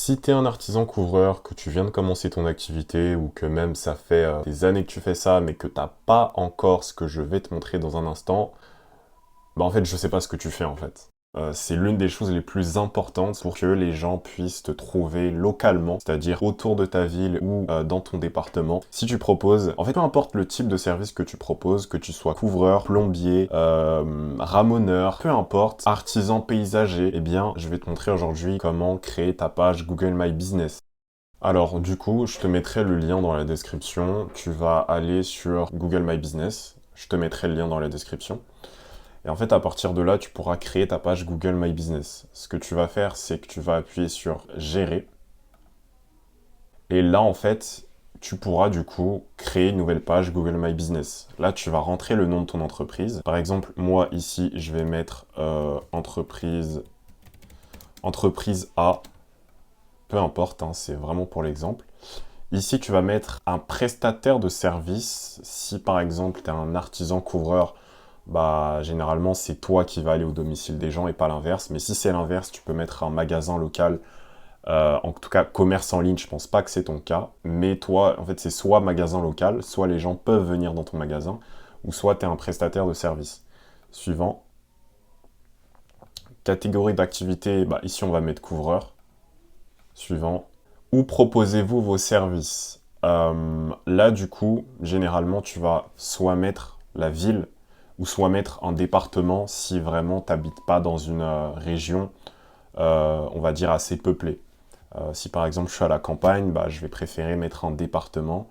Si tu es un artisan couvreur, que tu viens de commencer ton activité ou que même ça fait des années que tu fais ça mais que tu n'as pas encore ce que je vais te montrer dans un instant, bah en fait je sais pas ce que tu fais en fait. C'est l'une des choses les plus importantes pour que les gens puissent te trouver localement, c'est-à-dire autour de ta ville ou dans ton département. Si tu proposes, en fait peu importe le type de service que tu proposes, que tu sois couvreur, plombier, ramoneur, peu importe, artisan paysager, eh bien je vais te montrer aujourd'hui comment créer ta page Google My Business. Alors du coup, je te mettrai le lien dans la description, tu vas aller sur Google My Business, je te mettrai le lien dans la description. Et en fait, à partir de là, tu pourras créer ta page Google My Business. Ce que tu vas faire, c'est que tu vas appuyer sur Gérer. Et là, en fait, tu pourras du coup créer une nouvelle page Google My Business. Là, tu vas rentrer le nom de ton entreprise. Par exemple, moi, ici, je vais mettre entreprise A. Peu importe, hein, c'est vraiment pour l'exemple. Ici, tu vas mettre un prestataire de service. Si par exemple, tu es un artisan couvreur, bah généralement c'est toi qui vas aller au domicile des gens et pas l'inverse. Mais si c'est l'inverse, tu peux mettre un magasin local, en tout cas commerce en ligne, je pense pas que c'est ton cas. Mais toi, en fait, c'est soit magasin local, soit les gens peuvent venir dans ton magasin, ou soit tu es un prestataire de service. Suivant. Catégorie d'activité, bah ici on va mettre couvreur. Suivant. Où proposez-vous vos services? Là, du coup, généralement, tu vas soit mettre la ville ou soit mettre un département si vraiment tu n'habites pas dans une région, on va dire, assez peuplée. Si par exemple je suis à la campagne, bah, je vais préférer mettre un département.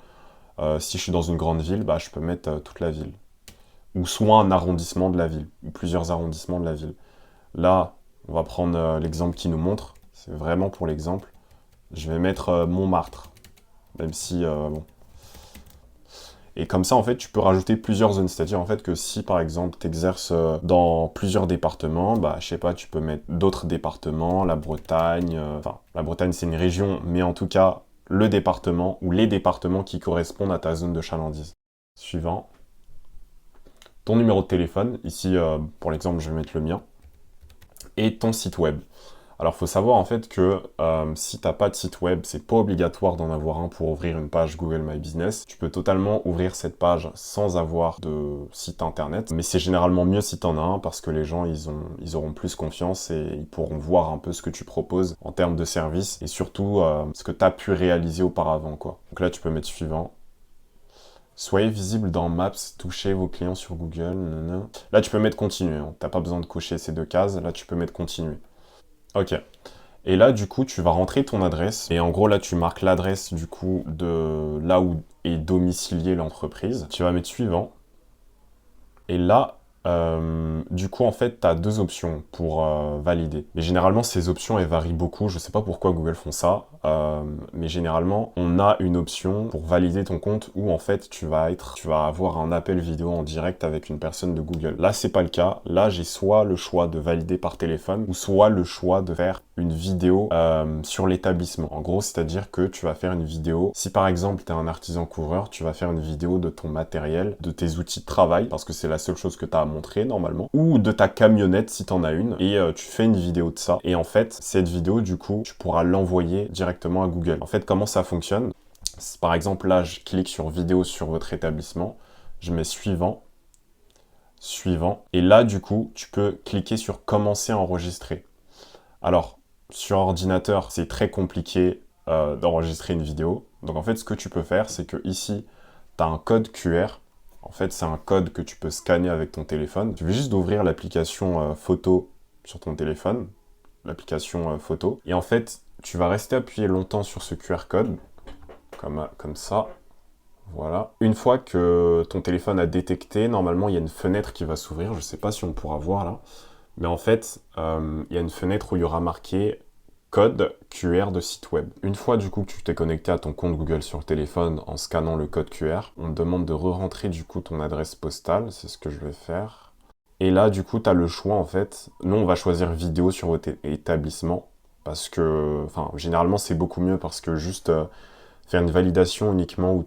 Si je suis dans une grande ville, bah, je peux mettre toute la ville. Ou soit un arrondissement de la ville, ou plusieurs arrondissements de la ville. Là, on va prendre l'exemple qui nous montre. C'est vraiment pour l'exemple. Je vais mettre Montmartre, même si, bon. Et comme ça, en fait, tu peux rajouter plusieurs zones. C'est-à-dire, en fait, que si, par exemple, tu exerces dans plusieurs départements, bah, je sais pas, tu peux mettre d'autres départements, la Bretagne. Enfin, la Bretagne, c'est une région, mais en tout cas, le département ou les départements qui correspondent à ta zone de chalandise. Suivant. Ton numéro de téléphone. Ici, pour l'exemple, je vais mettre le mien. Et ton site web. Alors, il faut savoir en fait que si tu n'as pas de site web, c'est pas obligatoire d'en avoir un pour ouvrir une page Google My Business. Tu peux totalement ouvrir cette page sans avoir de site internet. Mais c'est généralement mieux si tu en as un parce que les gens, ils auront plus confiance et ils pourront voir un peu ce que tu proposes en termes de service et surtout ce que tu as pu réaliser auparavant, quoi. Donc là, tu peux mettre suivant. Soyez visible dans Maps, touchez vos clients sur Google. Nanana. Là, tu peux mettre continuer. Hein. Tu n'as pas besoin de cocher ces deux cases. Là, tu peux mettre continuer. Ok. Et là, du coup, tu vas rentrer ton adresse. Et en gros, là, tu marques l'adresse, du coup, de là où est domiciliée l'entreprise. Tu vas mettre suivant. Et là, du coup, en fait, tu as deux options pour valider. Mais généralement, ces options, elles varient beaucoup. Je ne sais pas pourquoi Google font ça. Mais généralement, on a une option pour valider ton compte où, en fait, tu vas avoir un appel vidéo en direct avec une personne de Google. Là, c'est pas le cas. Là, j'ai soit le choix de valider par téléphone ou soit le choix de faire une vidéo sur l'établissement. En gros, c'est-à-dire que tu vas faire une vidéo. Si par exemple, tu es un artisan couvreur, tu vas faire une vidéo de ton matériel, de tes outils de travail, parce que c'est la seule chose que tu as à montrer normalement, ou de ta camionnette si tu en as une, et tu fais une vidéo de ça. Et en fait, cette vidéo, du coup, tu pourras l'envoyer directement à Google. En fait, comment ça fonctionne? Par exemple, là, je clique sur vidéo sur votre établissement, je mets suivant, suivant, et là, du coup, tu peux cliquer sur commencer à enregistrer. Alors, sur ordinateur, c'est très compliqué d'enregistrer une vidéo. Donc en fait, ce que tu peux faire, c'est que ici, tu as un code QR. En fait, c'est un code que tu peux scanner avec ton téléphone. Tu veux juste d'ouvrir l'application photo sur ton téléphone, l'application photo. Et en fait, tu vas rester appuyé longtemps sur ce QR code, comme ça. Voilà. Une fois que ton téléphone a détecté, normalement, il y a une fenêtre qui va s'ouvrir. Je ne sais pas si on pourra voir là. Mais en fait, il y a une fenêtre où il y aura marqué code QR de site web. Une fois du coup que tu t'es connecté à ton compte Google sur le téléphone en scannant le code QR, on te demande de re-rentrer du coup ton adresse postale, c'est ce que je vais faire. Et là du coup tu as le choix en fait, nous on va choisir vidéo sur votre établissement, parce que, enfin généralement c'est beaucoup mieux parce que juste faire une validation uniquement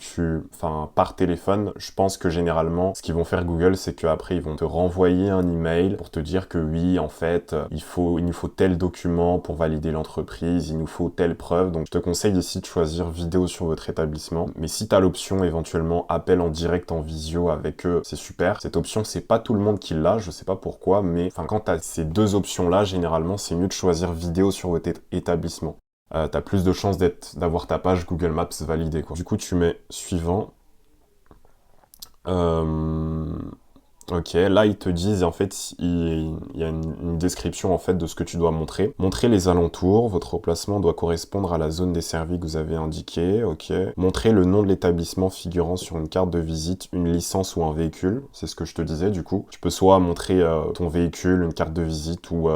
par téléphone, je pense que généralement, ce qu'ils vont faire Google, c'est qu'après, ils vont te renvoyer un email pour te dire que oui, en fait, il nous faut tel document pour valider l'entreprise, il nous faut telle preuve. Donc, je te conseille ici de choisir vidéo sur votre établissement. Mais si tu as l'option éventuellement appel en direct en visio avec eux, c'est super. Cette option, c'est pas tout le monde qui l'a, je sais pas pourquoi, mais quand tu as ces deux options-là, généralement, c'est mieux de choisir vidéo sur votre établissement. T'as plus de chances d'avoir ta page Google Maps validée, quoi. Du coup, tu mets suivant. Ok, là ils te disent, en fait, il y a une description en fait de ce que tu dois montrer. Montrer les alentours, votre emplacement doit correspondre à la zone desservie que vous avez indiquée, ok. Montrer le nom de l'établissement figurant sur une carte de visite, une licence ou un véhicule, c'est ce que je te disais du coup. Tu peux soit montrer ton véhicule, une carte de visite ou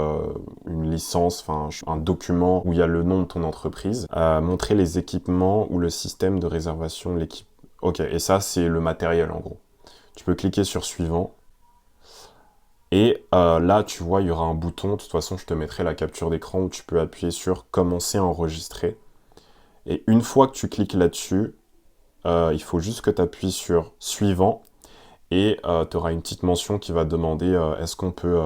une licence, enfin un document où il y a le nom de ton entreprise. Montrer les équipements ou le système de réservation de l'équipe. Ok, et ça c'est le matériel en gros. Tu peux cliquer sur suivant. Et là, tu vois, il y aura un bouton. De toute façon, je te mettrai la capture d'écran où tu peux appuyer sur commencer à enregistrer. Et une fois que tu cliques là-dessus, il faut juste que tu appuies sur suivant. Et tu auras une petite mention qui va demander est-ce qu'on peut...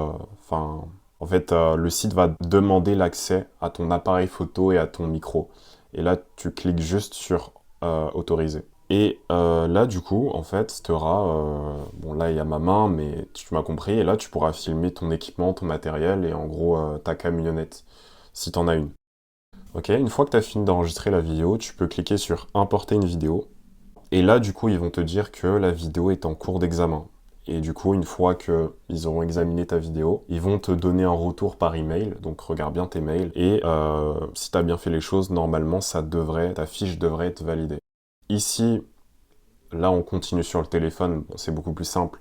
en fait, le site va demander l'accès à ton appareil photo et à ton micro. Et là, tu cliques juste sur autoriser. Et là, du coup, en fait, tu auras... bon, là, il y a ma main, mais tu m'as compris. Et là, tu pourras filmer ton équipement, ton matériel et en gros, ta camionnette, si tu en as une. Ok, une fois que tu as fini d'enregistrer la vidéo, tu peux cliquer sur importer une vidéo. Et là, du coup, ils vont te dire que la vidéo est en cours d'examen. Et du coup, une fois qu'ils auront examiné ta vidéo, ils vont te donner un retour par email. Donc, regarde bien tes mails. Et si tu as bien fait les choses, normalement, ta fiche devrait être validée. Ici, là, on continue sur le téléphone. Bon, c'est beaucoup plus simple.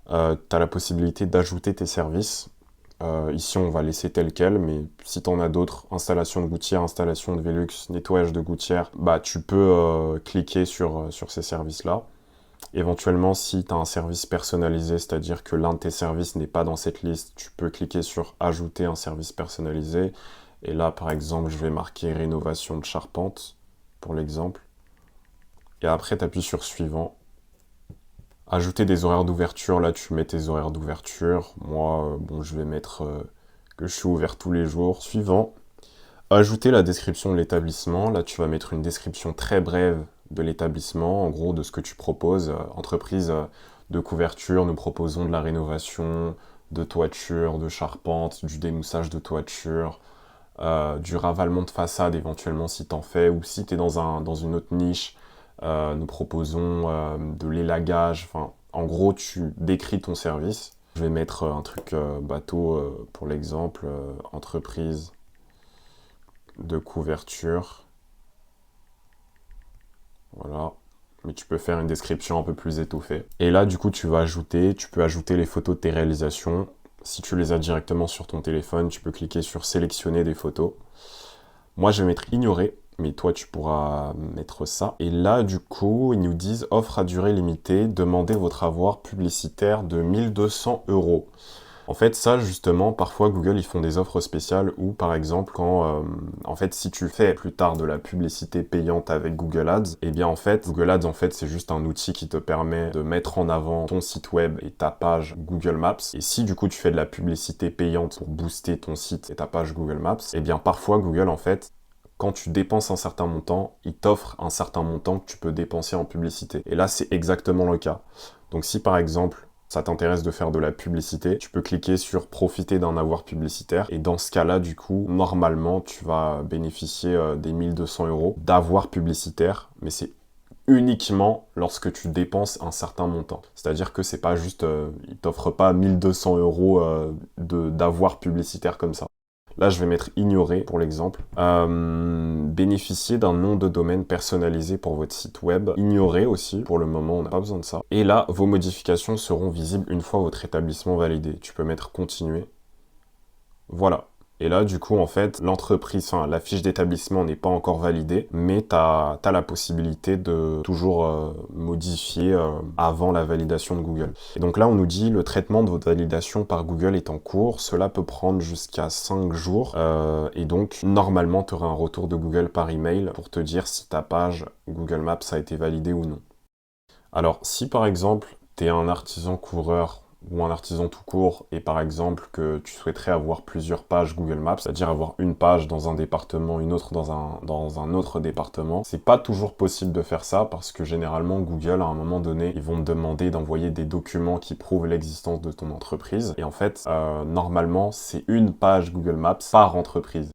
Tu as la possibilité d'ajouter tes services. Ici, on va laisser tel quel, mais si tu en as d'autres, installation de gouttière, installation de Velux, nettoyage de gouttière, bah, tu peux cliquer sur ces services-là. Éventuellement, si tu as un service personnalisé, c'est-à-dire que l'un de tes services n'est pas dans cette liste, tu peux cliquer sur ajouter un service personnalisé. Et là, par exemple, je vais marquer rénovation de charpente, pour l'exemple. Et après, tu appuies sur suivant. Ajouter des horaires d'ouverture, là tu mets tes horaires d'ouverture. Moi, bon, je vais mettre que je suis ouvert tous les jours. Suivant. Ajouter la description de l'établissement. Là tu vas mettre une description très brève de l'établissement, en gros de ce que tu proposes. Entreprise de couverture, nous proposons de la rénovation, de toiture, de charpente, du démoussage de toiture, du ravalement de façade éventuellement si t'en fais, ou si t'es dans une autre niche. Nous proposons de l'élagage. Enfin, en gros, tu décris ton service. Je vais mettre un truc bateau pour l'exemple. Entreprise de couverture. Voilà. Mais tu peux faire une description un peu plus étoffée. Et là, du coup, tu peux ajouter les photos de tes réalisations. Si tu les as directement sur ton téléphone, tu peux cliquer sur sélectionner des photos. Moi, je vais mettre ignorer. Mais toi, tu pourras mettre ça. Et là, du coup, ils nous disent offre à durée limitée, demandez votre avoir publicitaire de 1200 €. En fait, ça, justement, parfois, Google, ils font des offres spéciales où, par exemple, en fait, si tu fais plus tard de la publicité payante avec Google Ads, eh bien, en fait, Google Ads, en fait, c'est juste un outil qui te permet de mettre en avant ton site web et ta page Google Maps. Et si, du coup, tu fais de la publicité payante pour booster ton site et ta page Google Maps, eh bien, parfois, Google, en fait, quand tu dépenses un certain montant, il t'offre un certain montant que tu peux dépenser en publicité. Et là, c'est exactement le cas. Donc si par exemple, ça t'intéresse de faire de la publicité, tu peux cliquer sur profiter d'un avoir publicitaire. Et dans ce cas-là, du coup, normalement, tu vas bénéficier des 1200 € d'avoir publicitaire. Mais c'est uniquement lorsque tu dépenses un certain montant. C'est-à-dire que c'est pas juste, il t'offre pas 1200 € d'avoir publicitaire comme ça. Là, je vais mettre ignorer pour l'exemple. Bénéficier d'un nom de domaine personnalisé pour votre site web. Ignorer aussi, pour le moment, on n'a pas besoin de ça. Et là, vos modifications seront visibles une fois votre établissement validé. Tu peux mettre continuer. Voilà. Et là, du coup, en fait, l'entreprise, enfin, la fiche d'établissement n'est pas encore validée, mais tu as la possibilité de toujours modifier avant la validation de Google. Et donc là, on nous dit le traitement de votre validation par Google est en cours. Cela peut prendre jusqu'à 5 jours. Et donc, normalement, tu auras un retour de Google par email pour te dire si ta page Google Maps a été validée ou non. Alors, si par exemple, tu es un artisan coureur ou un artisan tout court, et par exemple que tu souhaiterais avoir plusieurs pages Google Maps, c'est-à-dire avoir une page dans un département, une autre dans un autre département, c'est pas toujours possible de faire ça parce que généralement Google, à un moment donné, ils vont te demander d'envoyer des documents qui prouvent l'existence de ton entreprise. Et en fait, normalement, c'est une page Google Maps par entreprise.